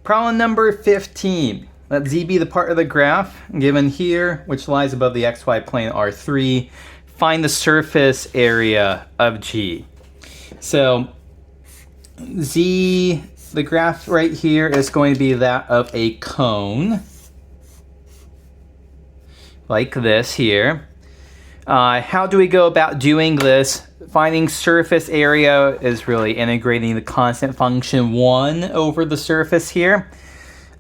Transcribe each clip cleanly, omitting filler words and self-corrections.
Problem number 15. Let z be the part of the graph given here, which lies above the xy plane R3. Find the surface area of G. So z, the graph right here is going to be that of a cone, like this here. How do we go about doing this? Finding surface area is really integrating the constant function 1 over the surface here.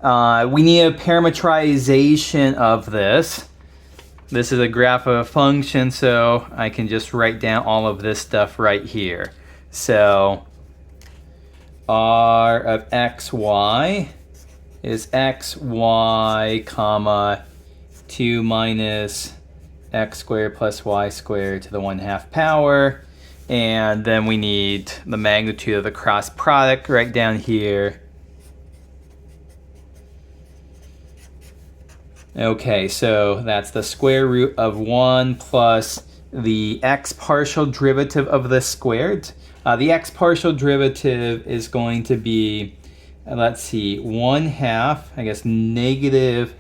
We need a parametrization of this. This is a graph of a function, so I can just write down all of this stuff right here. So r of xy is xy comma 2 minus x squared plus y squared to the 1/2 power. And then we need the magnitude of the cross product right down here. Okay, so that's the square root of 1 plus the x partial derivative of this squared. The x partial derivative is going to be, let's see, 1/2, I guess negative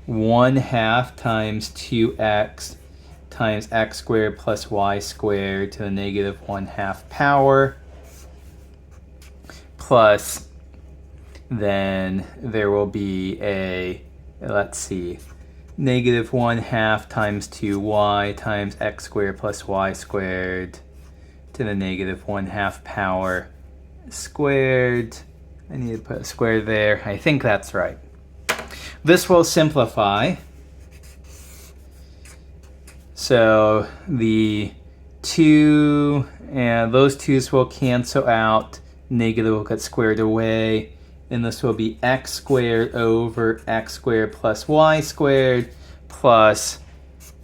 1/2 times 2x times x squared plus y squared to the negative 1/2 power, plus then there will be a, let's see, negative 1/2 times 2y times x squared plus y squared to the negative 1/2 power squared. I need to put a square there. I think that's right. This will simplify. So the 2 and those 2's will cancel out. Negative will get squared away. And this will be x squared over x squared plus y squared, plus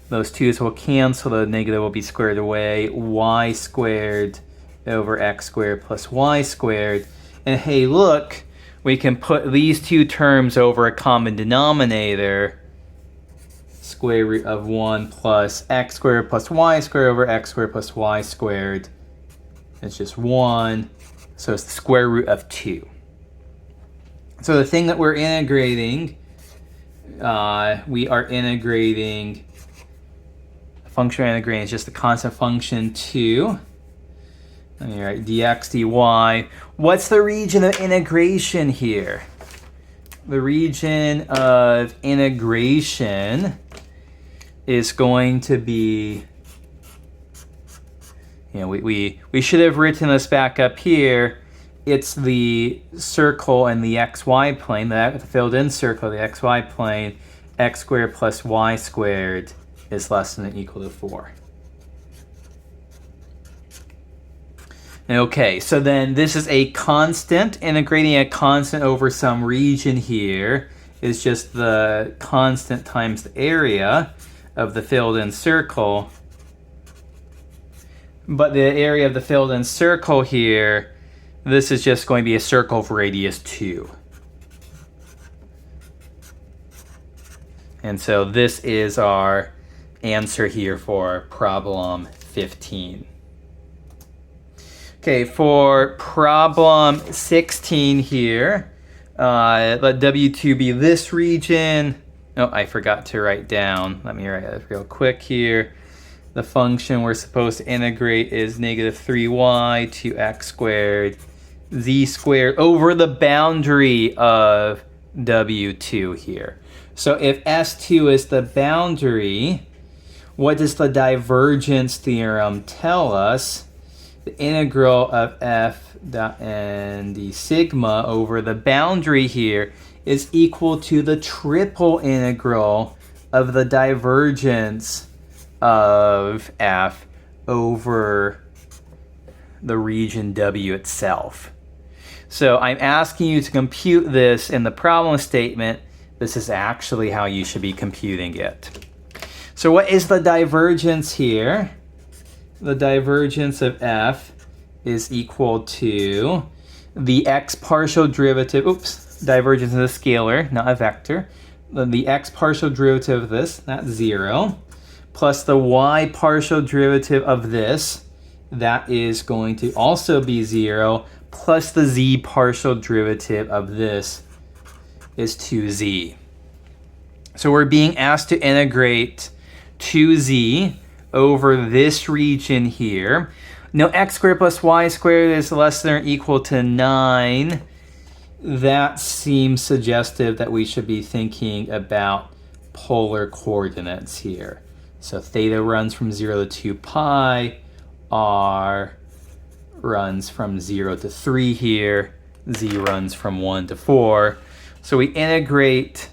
those 2's will cancel. The negative will be squared away. Y squared over x squared plus y squared. And hey, look, we can put these two terms over a common denominator. Square root of 1 plus x squared plus y squared over x squared plus y squared. It's just 1. So it's the square root of 2. So the thing that we're integrating, we are integrating, the function we're integrating is just the constant function 2. Let me write dx dy. What's the region of integration here? The region of integration is going to be, you know, we should have written this back up here. It's the circle and the xy plane, the filled in circle, the xy plane, x squared plus y squared is less than or equal to 4. Okay, so then this is a constant. Integrating a constant over some region here is just the constant times the area of the filled in circle. But the area of the filled in circle here, this is just going to be a circle of radius 2. And so this is our answer here for problem 15. Okay, for problem 16 here, let W2 be this region. Oh, I forgot to write down. Let me write it real quick here. The function we're supposed to integrate is negative 3y to x squared z squared over the boundary of W2 here. So if S2 is the boundary, what does the divergence theorem tell us? The integral of f dot n d sigma over the boundary here is equal to the triple integral of the divergence of f over the region W itself. So I'm asking you to compute this in the problem statement. This is actually how you should be computing it. So what is the divergence here? The divergence of f is equal to the x partial derivative, divergence is a scalar, not a vector. The x partial derivative of this, that's 0, plus the y partial derivative of this, that is going to also be 0, plus the z partial derivative of this, is 2z. So we're being asked to integrate 2z over this region here. Now x squared plus y squared is less than or equal to 9. That seems suggestive that we should be thinking about polar coordinates here. So theta runs from 0 to 2 pi, r runs from 0 to 3 here, z runs from 1 to 4. So we integrate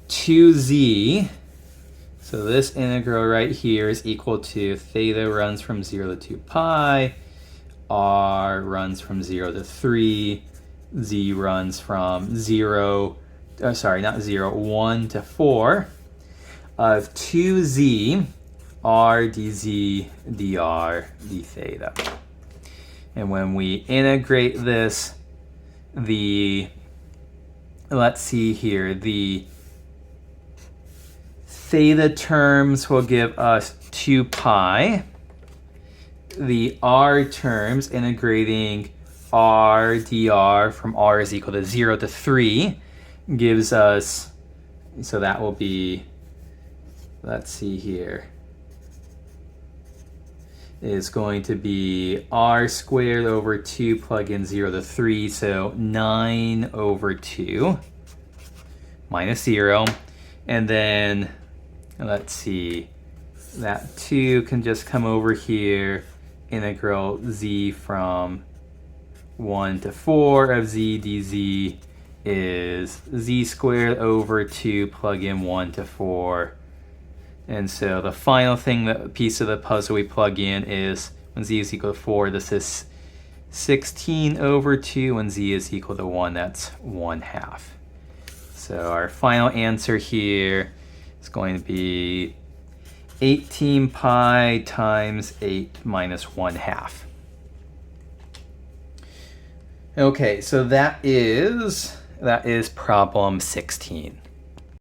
2z. So this integral right here is equal to theta runs from 0 to 2 pi, r runs from 0 to 3, z runs from 1 to 4 of 2z r dz dr d theta. And when we integrate this, let's see here, the theta terms will give us 2 pi. The r terms, integrating r dr from r is equal to 0 to 3, gives us, so that will be, let's see here, is going to be r squared over 2, plug in 0 to 3, so 9 over 2 minus 0. And then, let's see, that 2 can just come over here, integral z from 1 to 4 of z dz is z squared over 2, plug in 1 to 4. And so the final thing, the piece of the puzzle we plug in is when z is equal to 4, this is 16 over 2. When z is equal to 1, that's 1/2. So our final answer here is going to be 18 pi times 8 minus 1/2. Okay, so that is problem 16.